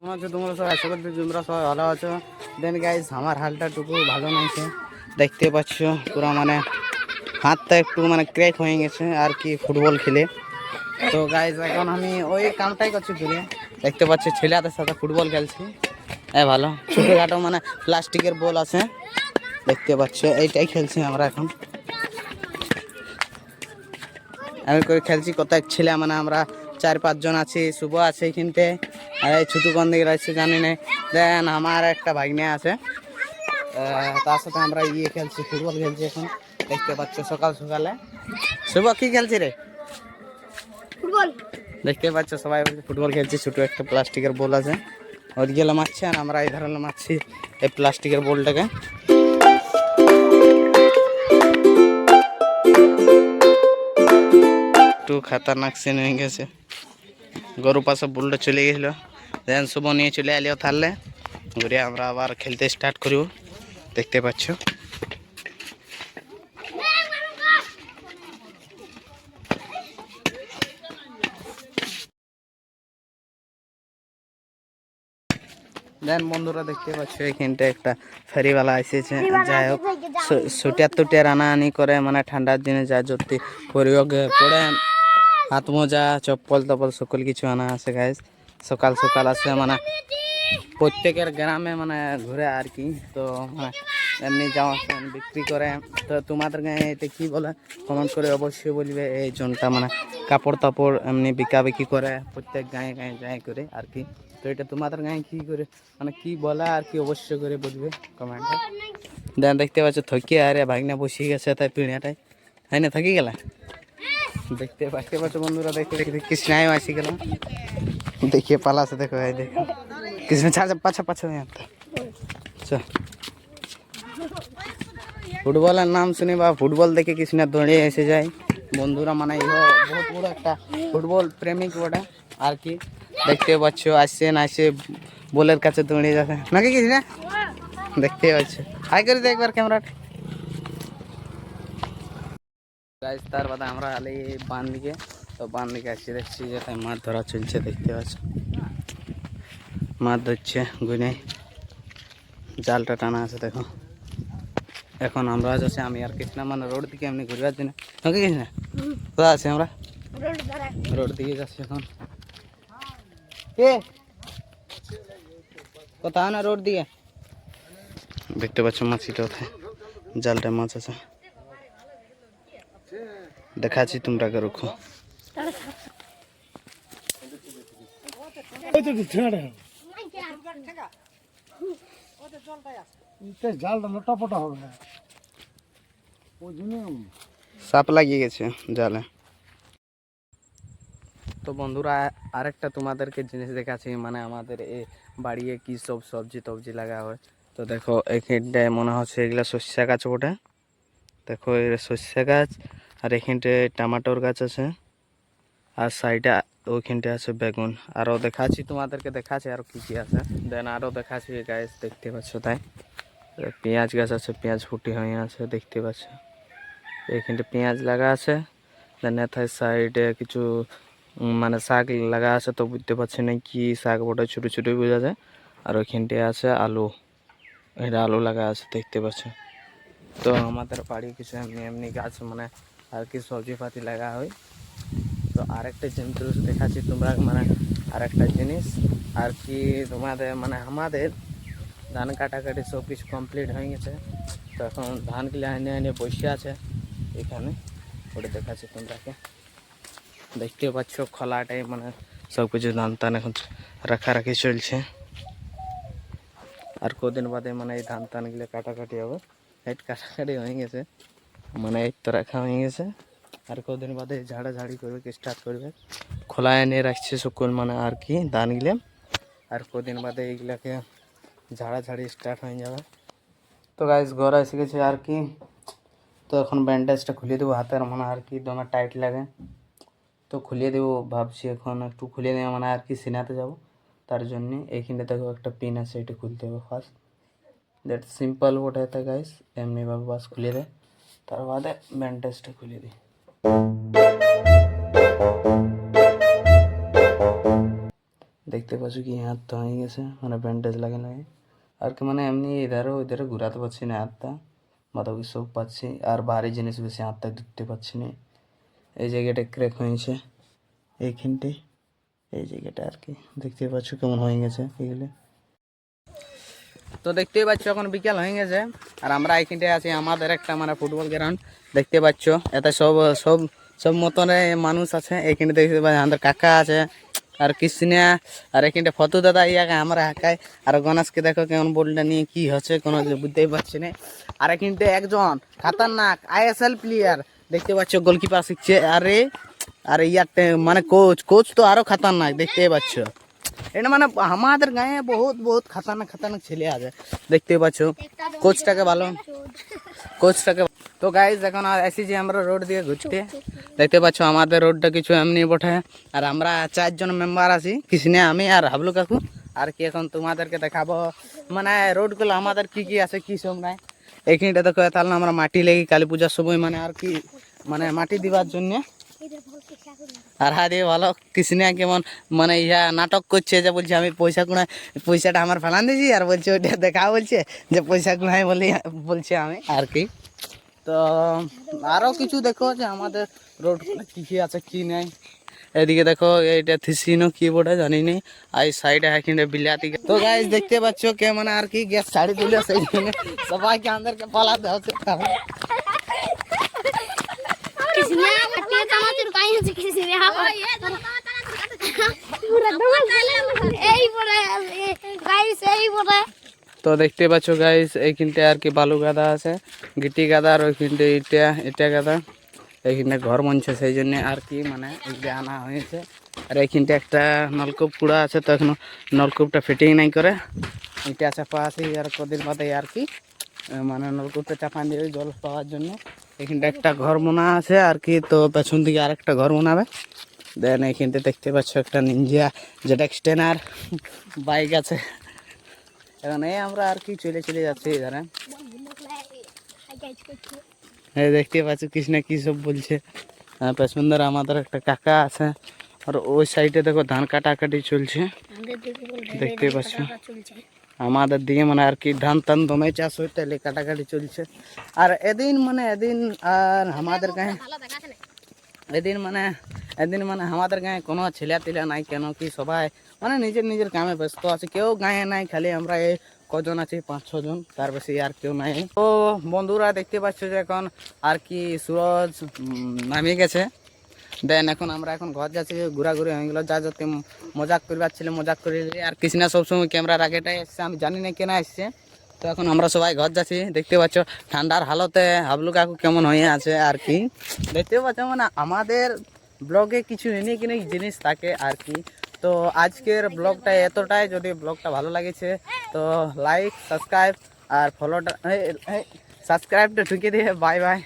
তোমরা সবাই আশা করতে তোমরা সবাই ভালো আছো। দেন গাইজ আমার হালটা টুকু ভালো নয়ছে, দেখতে পাচ্ছ পুরো মানে হাতটা একটু মানে ক্র্যাক হয়ে গেছে আর কি ফুটবল খেলে। তো গাইজ এখন আমি ওই কামটাই করছি দূরে, দেখতে পাচ্ছি ছেলেদের সাথে ফুটবল খেলছি। ভালো ছোটোখাটো মানে প্লাস্টিকের বল আছে, দেখতে পাচ্ছ এইটাই খেলছি আমরা এখন। আমি করে খেলছি কত এক ছেলে মানে আমরা 4-5 জন আছি, শুভ আছে এখানতে, আর এই ছুটু কোন দিকে রয়েছে জানি না। দেন আমার একটা ভাগ্নে আছে, তার সাথে আমরা খেলছি, ফুটবল খেলছি এখন, দেখতে পাচ্ছ সকাল সকালে। শুভ কি খেলছি রে? ফুটবল। দেখতে পাচ্ছ সবাই ফুটবল খেলছি, ছোটো একটা প্লাস্টিকের বল আছে, ওদিকে মারছে আর আমরা এই ধরনের মারছি এই প্লাস্টিকের বলটাকে। একটু খাতারনাক সিন হয়ে গেছে, গরু পাশে বলটা চলে গেছিল, দেন শুভ নিয়ে চলে এলিও থাকলে ঘুরে আমরা আবার খেলতে স্টার্ট করব, দেখতে পাচ্ছ। দেন বন্ধুরা দেখতে পাচ্ছ এখানটা একটা ফেরিওয়ালা এসেছে, যাই হোক সোয়েটার টুটিয়ার আনাআনি করে মানে ঠান্ডার দিনে যা যদি প্রয়োগে পড়ে, হাত মোজা চপ্পল টপ্পল সকল কিছু আনা আছে গাইজ। সকাল সকাল আসে মানে প্রত্যেকের গ্রামে মানে ঘুরে আর কি, তো মানে এমনি জামা বিক্রি করে। তো তোমাদের গায়ে এটা কি বলে কমেন্ট করে অবশ্যই বলবে। এই জনটা মানে কাপড় তাপড় এমনি বিকাবিকি করে প্রত্যেক গায়ে গায়ে যায় করে আর কি। তো এটা তোমাদের গায়ে কী করে মানে কি বলে আর কি অবশ্যই করে বলবে কমেন্টে। দেন দেখতে পাচ্ছ থকিয়ে আরে ভাগনা বসিয়ে গেছে তাই পিঁড়িয়াটাই, তাই না থাকি গেলা। দেখতে পাচ্ছ বন্ধুরা, দেখতে দেখতে কৃষ্ণায় আসি গেল, দেখিয়ে পালাছে দেখো, এই দেখো কৃষ্ণ ছাড় পাছা পাছা। ফুটবলের নাম শুনে বা ফুটবল দেখে কৃষ্ণ দৌড়িয়ে এসে যায় বন্ধুরা, মানে ইহো বহুত বড় একটা ফুটবল প্রেমিক ওটা আর কি। দেখতে পাচ্ছ আসছে না আসে বলের কাছে দৌড়িয়ে যাচ্ছে নাকি কৃষ্ণ, দেখতে পাচ্ছ। হাই করে দে একবার ক্যামেরাটা। গাইজ তার বাদে আমরা আলি বান দিকে, তো বান দিকে আসছি, দেখছি যেটা মাছ ধরা চলছে, দেখতে পাচ্ছ মাছ ধরছে গুনে, জালটা টানা আছে দেখো। এখন আমরা যাচ্ছি আমি আর কৃষ্ণা মানে রোড দিকে এমনি ঘুরে যাচ্ছি না, ওকে কৃষ্ণা কোথায় আছি আমরা? রোড দিকে যাচ্ছি এখন। কে কোথাও না রোড দিকে, দেখতে পাচ্ছ মাছিটা ওঠায়, জালটা মাছ আছে, দেখাচ্ছি তোমরাকে রুখো। সাপ লাগিয়ে গেছে জালে। তো বন্ধুরা আরেকটা তোমাদেরকে জিনিস দেখাচ্ছি, মানে আমাদের এই বাড়িতে কি সব সবজি টবজি লাগা হয়। তো দেখো এখানটায় মনে হচ্ছে এগুলা সর্ষে গাছ ওঠে, দেখো এই সর্ষে গাছ, আর এখানটায় টমাটোর গাছ আছে, আর সাইডে ওইখানটায় আছে বেগুন। আরও দেখাচ্ছি তোমাদেরকে, দেখাচ্ছি আরও কী কী আছে। দেন আরও দেখাচ্ছি গাছ, দেখতে পাচ্ছ তাই পেঁয়াজ গাছ আছে, পেঁয়াজ ফুটি হয়ে আছে, দেখতে পাচ্ছ এইখানটা পেঁয়াজ লাগা আছে। দেন এথায় সাইডে কিছু মানে শাক লাগা আছে, তো বুঝতে পারছি না কি শাক বটে, ছোটো ছোটোই বোঝা যায়। আর ওইখানটায় আছে আলু, এটা আলু লাগা আছে, দেখতে পাচ্ছ। তো আমাদের বাড়ি কিছু এমনি এমনি গাছ মানে আর কি সবজি পাতি লাগা হয়। তো আরেকটা জিনিস দেখাচ্ছি তোমরা, মানে আরেকটা জিনিস আর কি তোমাদের মানে আমাদের ধান কাটাকাটি সব কিছু কমপ্লিট হয়ে গেছে। তো এখন ধানগুলো এনে এনে বসে আছে এখানে, ওটা দেখাচ্ছি তোমরাকে, দেখতে পাচ্ছ খোলাটাই মানে সব কিছু ধান টান এখন রাখারাখি চলছে। আর কদিন বাদে মানে এই ধান টানগুলো কাটাকাটি হবে, হেড কাটাকাটি হয়ে গেছে, মানে এই তো রাখা হয়ে গেছে। আর কদিন বাদে ঝাড়াঝাড়ি করবে, স্টার্ট করবে, খোলা এনে রাখছে সকল মানে আর কি ধানগুলো। আর কদিন বাদে এইগুলাকে ঝাড়াঝাড়ি স্টার্ট হয়ে যাবে। তো গাইস ঘরে এসে গেছে আর কি, তো এখন ব্যান্ডেজটা খুলে দেবো হাতের, মানে আর কি দমে টাইট লাগে, তো খুলিয়ে দেবো ভাবছি এখন, একটু খুলিয়ে দেবো মানে আর কি সিনাতে যাব, তার জন্যে এইখানটা দেখো একটা পিন আছে, এটা খুলতে হবে ফার্স্ট। দ্যাট সিম্পল ওটা है गाइस, এমনিভাবে বাস খুলে দেয়, তার বাদে ব্যান্ডেজটা খুলে দিই। দেখতে পাচ্ছ কি হাতটা হয়ে গেছে মানে ব্যান্ডেজ লাগানো আর কি, মানে এমনি এধারও ওইধারও ঘুরাতে পারছি না হাতটা, মাথা সব পাচ্ছি আর ভারী জিনিস বেশি হাতটা ধরতে পারছি না। এই জায়গাটা ক্র্যাক হয়েছে এইখানটে, এই জায়গাটা আর কি দেখতে পাচ্ছ কেমন হয়ে গেছে এগুলো। তো দেখতেই পাচ্ছ এখন বিকাল হয়ে গেছে আর আমরা এইখানটায় আছি আমাদের একটা মানে ফুটবল গ্রাউন্ড দেখতে পাচ্ছ। এতে সব সব সব মতনে মানুষ আছে এইখানে দেখতে পাচ্ছ, আমাদের কাকা আছে আর কৃষ্ণা আর এখানটা ফতু দাদা ইয়াকে আমরা হাঁকায় আর গণেশকে দেখো কেমন বলটা নিয়ে কি হচ্ছে কোনো বুঝতেই পারছি না। আর এখানটা একজন খাতারনাক আইএসএল প্লেয়ার দেখতে পাচ্ছ গোলকিপার শিখছে। আরে আরে ইয়ার মানে কোচ কোচ তো আরো খাতারনাক দেখতেই পাচ্ছ। এটা মানে আমাদের গায়ে বহুত বহুত খাতারনাক খাতারনাক ছেলে আছে দেখতে পাচ্ছ। কোচটাকে ভালো কোচটাকে তো গাইজ এখন এসেছি আমরা রোড দিয়ে ঘুরতে, দেখতে পাচ্ছ আমাদের রোডটা কিছু এমনি বটে আর আমরা 4 জন মেম্বার আছি, কৃষ্ণা আমি আর হাবলু কাকু। আর কি এখন তোমাদেরকে দেখাবো মানে রোডগুলো আমাদের কি কি আছে কি সব নাই। এইখানটা দেখো তাহলে আমরা মাটি লেগে কালী পূজার সময় মানে আর কি মানে মাটি দিবার জন্য। আর হ্যাঁ দিয়ে ভালো কৃষ্ণা কেমন মানে ইহা নাটক করছে যে বলছে আমি পয়সা কুড়াই, পয়সাটা আমার ফেলান দিয়েছি আর বলছে ওইটা দেখা বলছে যে পয়সা কুড়াই বলছে আমি আর কি। তো আরও কিছু দেখো যে আমাদের রোড কী কী আছে কি নেই। এদিকে দেখো এইটা থিসিনো কি বোর্ডে জানি নি আর এই সাইডে এখানে বিলাতি। তো গাইস দেখতে পাচ্ছ কে মানে আর কি গ্যাস ছাড়ি দিলে সেই জন্য সবাইকে আমাদেরকে পালাতে হচ্ছে। তো দেখতে পাচ্ছ গাইস এইখানটা আর কি বালু গাদা আছে, গিটি গাদা আর ওইখানটা এটা গাদা। এইখানটা ঘর মনছে সেই জন্য আর কি মানে এগুলো আনা হয়েছে। আর এইখানটা একটা নলকূপ কুড়া আছে, তো এখনো নলকূপটা ফিটিং নাই করে এটা চাপা আছে আর কদিন বাদে আর কি মানে নলকূপটা চাপা দিয়ে জল পাওয়ার জন্য। এখানটা একটা ঘর মোনা আছে আর কি, তো পেছন দিকে আর একটা ঘর মোনাবে। দেন এইখানটা দেখতে পাচ্ছ একটা নিনজা যেটা এক্সটেনার বাইক আছে। এখন এই আমরা আর কি চলে চলে যাচ্ছি এধারে। এই দেখতে পাচ্ছ কৃষ্ণা কি সব বলছে। পেছন ধরে আমাদের একটা কাকা আছে আর ওই সাইডে দেখো ধান কাটাকাটি চলছে দেখতে পাচ্ছ। আমাদের দিকে মানে আর কি ধান টান দমে চাষ হয় তাহলে কাটাকাটি চলছে। আর এদিন আর আমাদের গায়ে এদিন মানে আমাদের গায়ে কোনো ছেলে টিলা নাই, কেন কি সবাই মানে নিজের নিজের কামে ব্যস্ত আছে, কেউ গায়ে নাই, খালি আমরা এই কজন আছি 5-6 জন, তার বেশি আর কেউ নাই। তো বন্ধুরা দেখতে পাচ্ছ যে এখন আর কি সুরজ নামে গেছে। দেন এখন আমরা এখন ঘর যাচ্ছি, ঘোরাঘুরি হয়ে গেলো, যা যাতে মজাক করবার ছিল মজাক করে। আর কৃষ্ণা সবসময় ক্যামেরার আগেটাই এসছে, আমি জানি না কেনা এসছে। তো এখন আমরা সবাই ঘর যাচ্ছি, দেখতে পাচ্ছ ঠান্ডার হালতে হাবলু কাকু কেমন হয়ে আছে আর কি দেখতে পাচ্ছ। মানে আমাদের ব্লগে কিছু ইউনিক ইউনিক জিনিস থাকে আর কি। তো আজকের ব্লগটা এতটাই, যদি ব্লগটা ভালো লাগেছে তো লাইক সাবস্ক্রাইব আর ফলোটা সাবস্ক্রাইবটা ঢুকিয়ে দিয়ে বাই বাই।